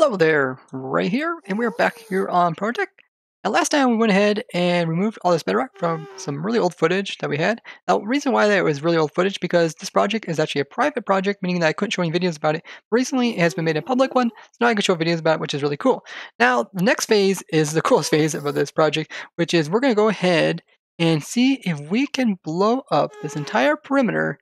Hello there, right here, and we're back here on Project. And last time we went ahead and removed all this bedrock from some really old footage that we had. Now, the reason why that was really old footage because this project is actually a private project, meaning that I couldn't show any videos about it. Recently, it has been made a public one, so now I can show videos about it, which is really cool. Now, the next phase is the coolest phase of this project, which is we're going to go ahead and see if we can blow up this entire perimeter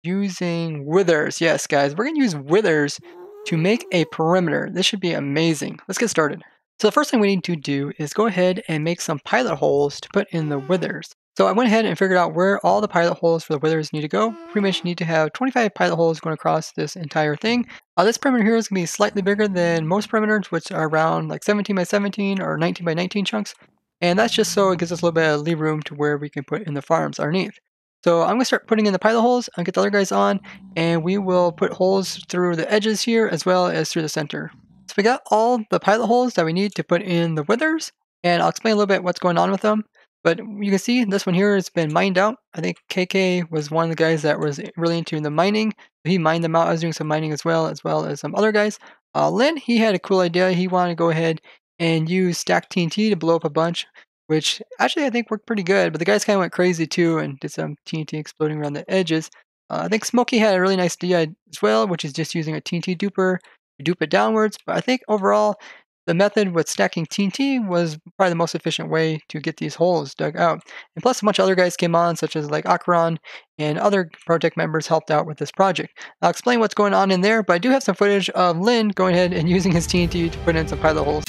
using withers. Yes, guys, we're going to use withers to make a perimeter. This should be amazing. Let's get started. So the first thing we need to do is go ahead and make some pilot holes to put in the withers. So I went ahead and figured out where all the pilot holes for the withers need to go. Pretty much need to have 25 pilot holes going across this entire thing. This perimeter here is going to be slightly bigger than most perimeters, which are around like 17 by 17 or 19 by 19 chunks. And that's just so it gives us a little bit of leave room to where we can put in the farms underneath. So I'm going to start putting in the pilot holes. I'll get the other guys on, and we will put holes through the edges here as well as through the center. So we got all the pilot holes that we need to put in the withers, and I'll explain a little bit what's going on with them. But you can see this one here has been mined out. I think KK was one of the guys that was really into the mining. He mined them out. I was doing some mining as well as some other guys. Lynn, he had a cool idea. He wanted to go ahead and use stacked TNT to blow up a bunch, which actually I think worked pretty good, but the guys kind of went crazy too and did some TNT exploding around the edges. I think Smokey had a really nice idea as well, which is just using a TNT duper to dupe it downwards, but I think overall the method with stacking TNT was probably the most efficient way to get these holes dug out. And plus a bunch of other guys came on, such as like Akron and other project members helped out with this project. I'll explain what's going on in there, but I do have some footage of Lynn going ahead and using his TNT to put in some pilot holes.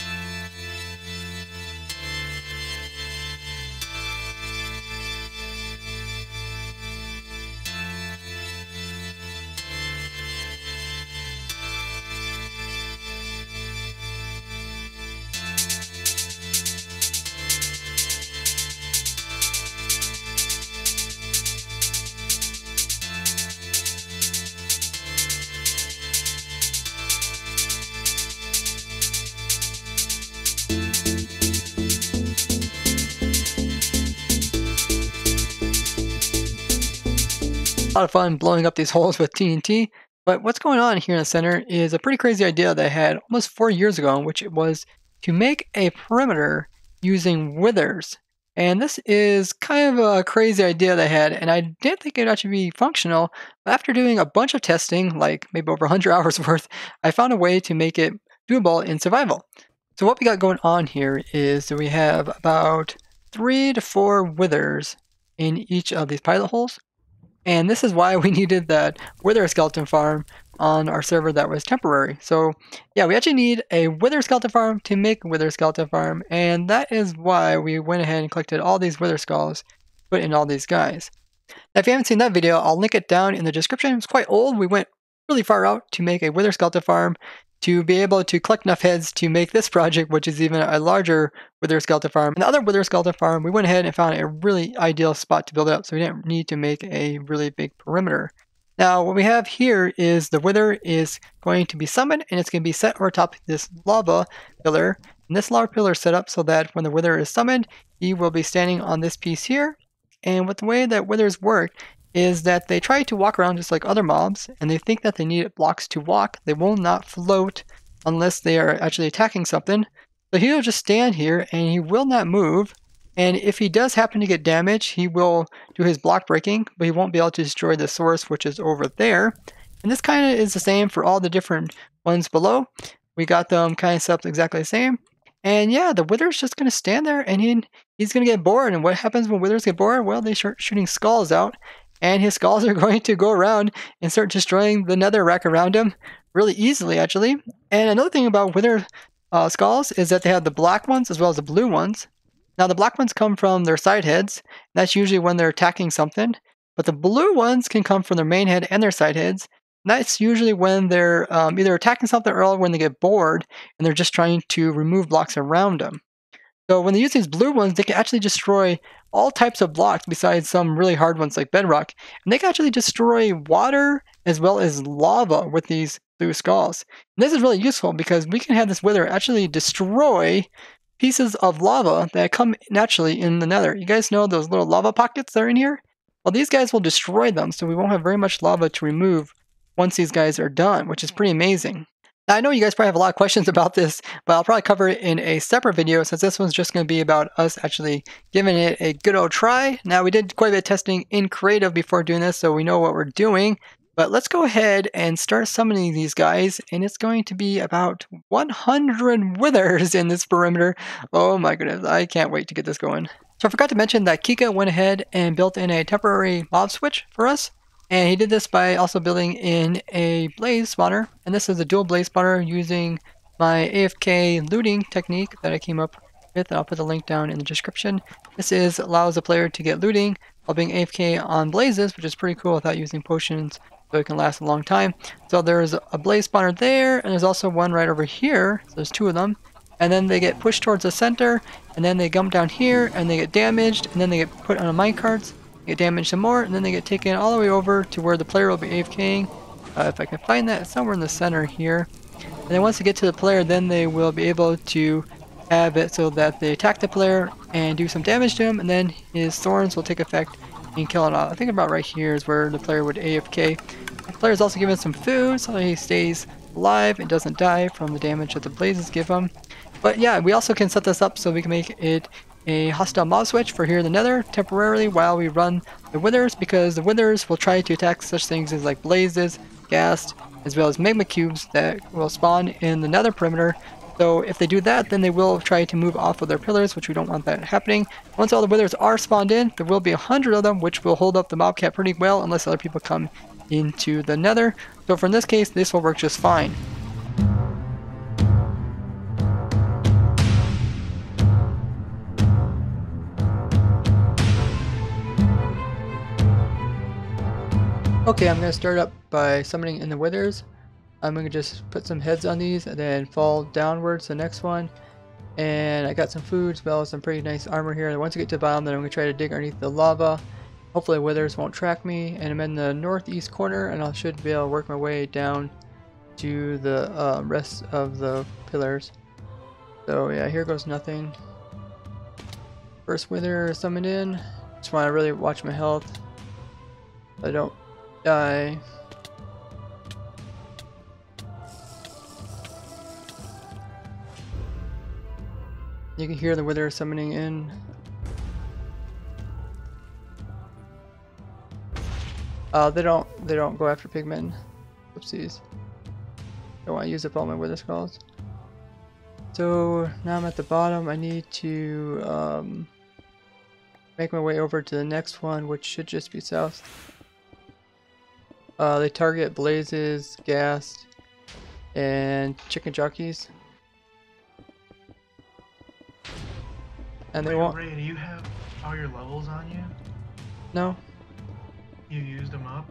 A lot of fun blowing up these holes with TNT, but what's going on here in the center is a pretty crazy idea that I had almost 4 years ago, which it was to make a perimeter using withers. And this is kind of a crazy idea that I had, and I didn't think it would actually be functional, but after doing a bunch of testing, like maybe over 100 hours worth, I found a way to make it doable in survival. So what we got going on here is that we have about 3 to 4 withers in each of these pilot holes. And this is why we needed that wither skeleton farm on our server that was temporary. So yeah, we actually need a wither skeleton farm to make a wither skeleton farm, and that is why we went ahead and collected all these wither skulls, put in all these guys. Now, if you haven't seen that video, I'll link it down in the description. It's quite old. We went really far out to make a wither skeleton farm to be able to collect enough heads to make this project, which is even a larger wither skeleton farm. And the other wither skeleton farm, we went ahead and found a really ideal spot to build it up, so we didn't need to make a really big perimeter. Now, what we have here is the wither is going to be summoned, and it's going to be set over top of this lava pillar. And this lava pillar is set up so that when the wither is summoned, he will be standing on this piece here. And with the way that withers work is that they try to walk around just like other mobs, and they think that they need blocks to walk. They will not float unless they are actually attacking something. So he'll just stand here and he will not move. And if he does happen to get damaged, he will do his block breaking, but he won't be able to destroy the source, which is over there. And this kind of is the same for all the different ones below. We got them kind of set up exactly the same. And yeah, the wither's just going to stand there and he's going to get bored. And what happens when withers get bored? Well, they start shooting skulls out. And his skulls are going to go around and start destroying the nether rack around him really easily, actually. And another thing about wither skulls is that they have the black ones as well as the blue ones. Now, the black ones come from their side heads. That's usually when they're attacking something. But the blue ones can come from their main head and their side heads. And that's usually when they're either attacking something or when they get bored and they're just trying to remove blocks around them. So when they use these blue ones, they can actually destroy all types of blocks besides some really hard ones like bedrock. And they can actually destroy water as well as lava with these blue skulls. And this is really useful because we can have this wither actually destroy pieces of lava that come naturally in the nether. You guys know those little lava pockets that are in here? Well, these guys will destroy them, so we won't have very much lava to remove once these guys are done, which is pretty amazing. Now, I know you guys probably have a lot of questions about this, but I'll probably cover it in a separate video since this one's just going to be about us actually giving it a good old try. Now, we did quite a bit of testing in creative before doing this, so we know what we're doing. But let's go ahead and start summoning these guys, and it's going to be about 100 withers in this perimeter. Oh my goodness, I can't wait to get this going. So I forgot to mention that Kika went ahead and built in a temporary mob switch for us. And he did this by also building in a blaze spawner. And this is a dual blaze spawner using my AFK looting technique that I came up with. And I'll put the link down in the description. This allows the player to get looting while being AFK on blazes, which is pretty cool without using potions, so it can last a long time. So there's a blaze spawner there, and there's also one right over here. So there's two of them. And then they get pushed towards the center, and then they come down here, and they get damaged, and then they get put on a minecarts. Get damaged some more, and then they get taken all the way over to where the player will be AFKing. If I can find that, it's somewhere in the center here. And then once they get to the player, then they will be able to have it so that they attack the player and do some damage to him, and then his thorns will take effect and kill him off. I think about right here is where the player would AFK. The player is also given some food so that he stays alive and doesn't die from the damage that the blazes give him. But yeah, we also can set this up so we can make it a hostile mob switch for here in the nether temporarily while we run the withers, because the withers will try to attack such things as like blazes, ghast, as well as magma cubes that will spawn in the nether perimeter. So if they do that, then they will try to move off of their pillars, which we don't want that happening. Once all the withers are spawned in, there will be 100 of them, which will hold up the mobcat pretty well unless other people come into the nether. So for in this case, this will work just fine. Okay, I'm going to start up by summoning in the withers. I'm going to just put some heads on these and then fall downwards to the next one. And I got some food as well as some pretty nice armor here. And once I get to the bottom, then I'm going to try to dig underneath the lava. Hopefully withers won't track me. And I'm in the northeast corner, and I should be able to work my way down to the rest of the pillars. So yeah, here goes nothing. First wither summoned in. Just want to really watch my health so I don't die. You can hear the wither summoning in. They don't go after pigmen. Oopsies. Don't want to use up all my wither skulls. So now I'm at the bottom. I need to make my way over to the next one, which should just be south. They target blazes, ghast, and chicken jockeys. And they won't. Ray, do you have all your levels on you? No. You used them up?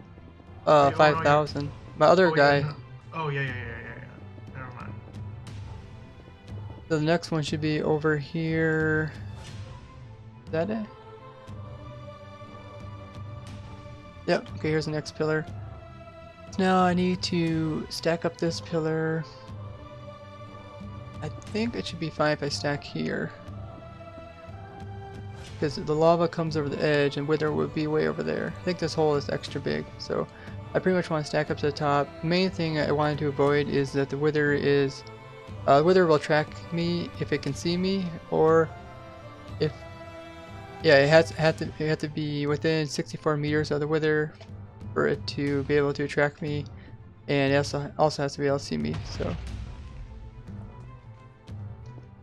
5,000. My other guy. Yeah, no. Oh yeah. Never mind. So the next one should be over here. Is that it? Yep. Okay, here's the next pillar. Now I need to stack up this pillar. I think it should be fine if I stack here, because the lava comes over the edge and wither would be way over there. I think this hole is extra big, so I pretty much want to stack up to the top. The main thing I wanted to avoid is that the wither will track me if it can see me, or if it has to be within 64 meters of the wither for it to be able to track me, and it also has to be able to see me.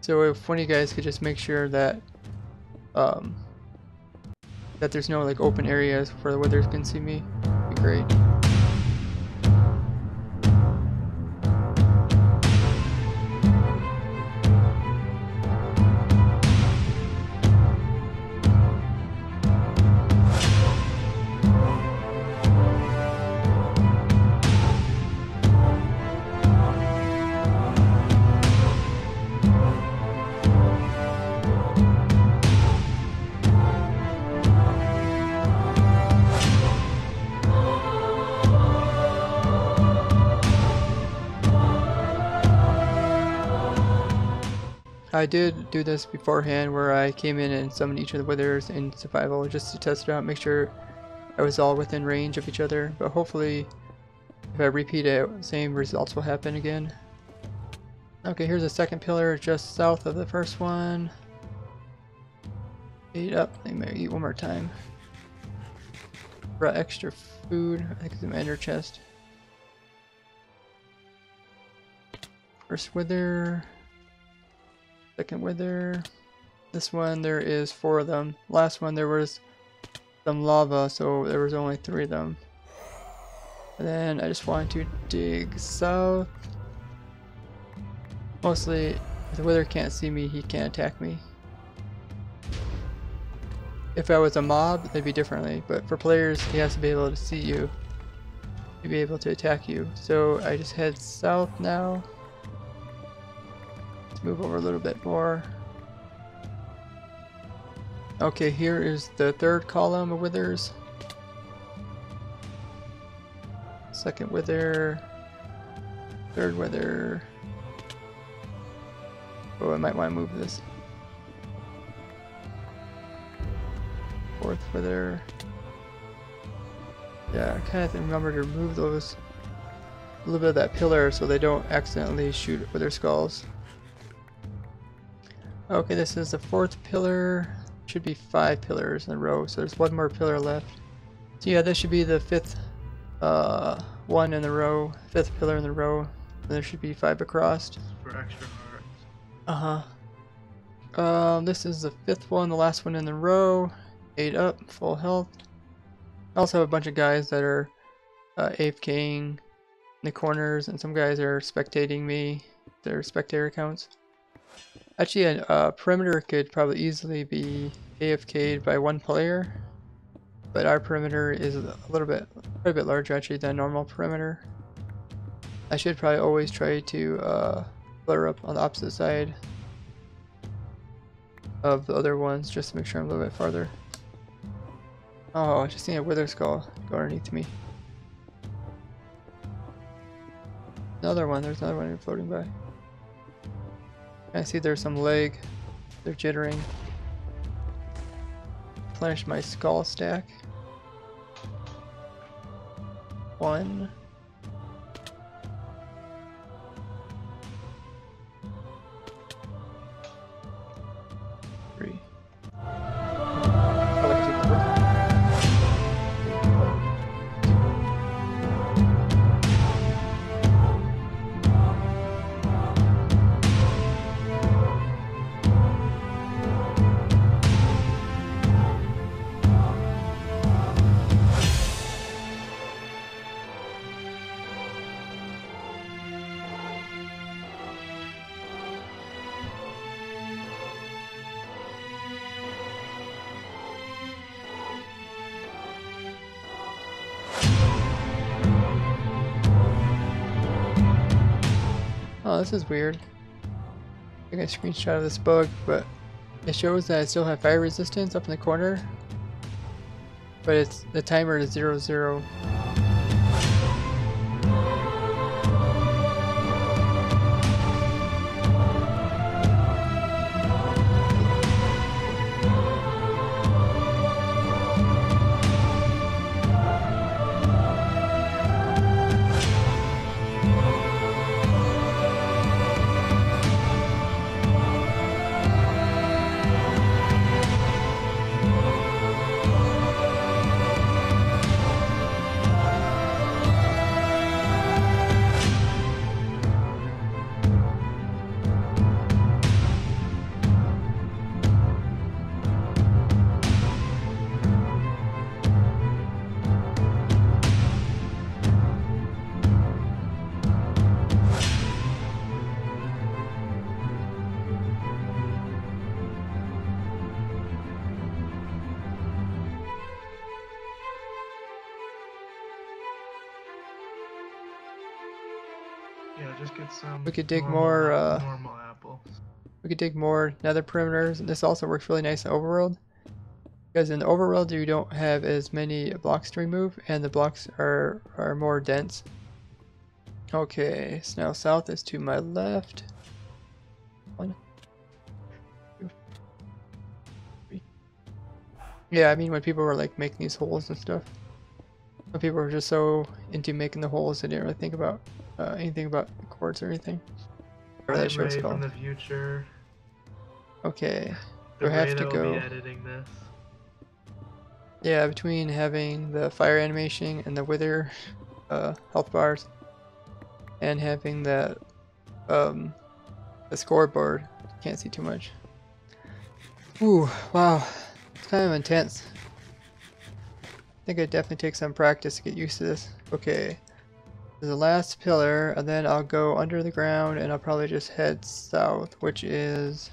So if one of you guys could just make sure that that there's no like open areas where the withers can see me, it'd be great. I did do this beforehand where I came in and summoned each of the withers in survival just to test it out, make sure I was all within range of each other, but hopefully if I repeat it, same results will happen again. Okay, here's a second pillar just south of the first one. Eat up. Let me eat one more time. Brought extra food. I think it's in my inner chest. First wither. Second wither. This one there is 4 of them. Last one there was some lava, so there was only 3 of them. And then I just want to dig south. Mostly, if the wither can't see me, he can't attack me. If I was a mob, they'd be differently, but for players, he has to be able to see you to be able to attack you. So I just head south now. Let's move over a little bit more. Okay, here is the 3rd column of withers. Second wither. 3rd wither. Oh, I might want to move this. 4th wither. Yeah, I kind of remember to remove those. A little bit of that pillar so they don't accidentally shoot with their skulls. Okay, this is the 4th pillar. Should be 5 pillars in a row, so there's 1 more pillar left. So yeah, this should be the 5th one in the row, 5th pillar in the row. And there should be 5 across. For extra hearts. This is the 5th one, the last one in the row. 8 up, full health. I also have a bunch of guys that are AFKing in the corners, and some guys are spectating me. They're spectator accounts. Actually, a perimeter could probably easily be AFK'd by 1 player, but our perimeter is quite a bit larger actually than a normal perimeter. I should probably always try to blur up on the opposite side of the other ones just to make sure I'm a little bit farther. Oh, I just seen a wither skull go underneath me. Another one, there's another one floating by. I see there's some leg. They're jittering. Replenish my skull stack. 1. 3. Oh, this is weird. I got a screenshot of this bug, but it shows that I still have fire resistance up in the corner, but it's the timer is 0, 0. Yeah, just get some. We could dig normal more, normal apples. We could dig more nether perimeters, and this also works really nice in Overworld. Because in the Overworld you don't have as many blocks to remove, and the blocks are more dense. Okay, so now south is to my left. 1, 2, 3. Yeah, I mean when people were like making these holes and stuff. When people were just so into making the holes they didn't really think about anything about the quartz or anything. Whatever that I'm show's Ray called. from the future. Okay. The Do I have Ray to that will be go? editing this. Yeah, between having the fire animation and the wither health bars, and having that the scoreboard, can't see too much. Ooh, wow, it's kind of intense. I think it definitely takes some practice to get used to this. Okay, the last pillar, and then I'll go under the ground, and I'll probably just head south, which is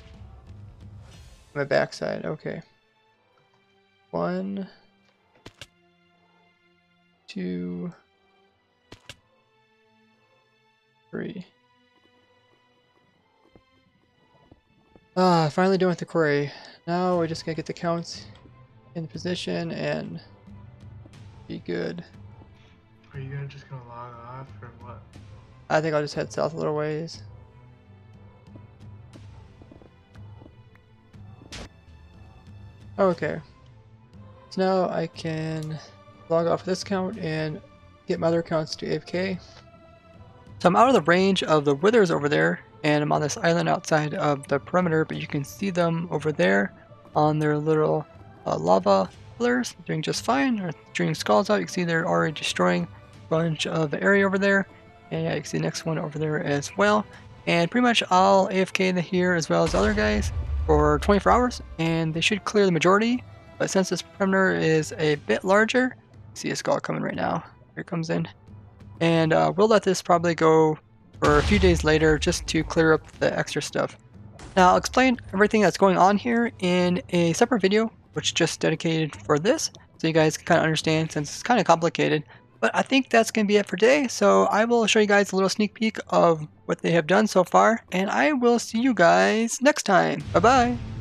my backside. Okay, 1, 2, 3. Ah, finally done with the quarry. Now we're just gonna get the counts in position and be good. Are you just gonna log off or what? I think I'll just head south a little ways. Okay. So now I can log off this count and get my other counts to AFK. So I'm out of the range of the withers over there, and I'm on this island outside of the perimeter, but you can see them over there on their little lava pillars doing just fine. They're shooting skulls out. You can see they're already destroying a bunch of the area over there. And yeah, you can see the next one over there as well. And pretty much I'll AFK here as well as other guys for 24 hours, and they should clear the majority. But since this perimeter is a bit larger, see a skull coming right now. Here it comes in. And we'll let this probably go for a few days later just to clear up the extra stuff. Now I'll explain everything that's going on here in a separate video, which is just dedicated for this, so you guys can kind of understand since it's kind of complicated. But I think that's going to be it for today, so I will show you guys a little sneak peek of what they have done so far, and I will see you guys next time. Bye-bye!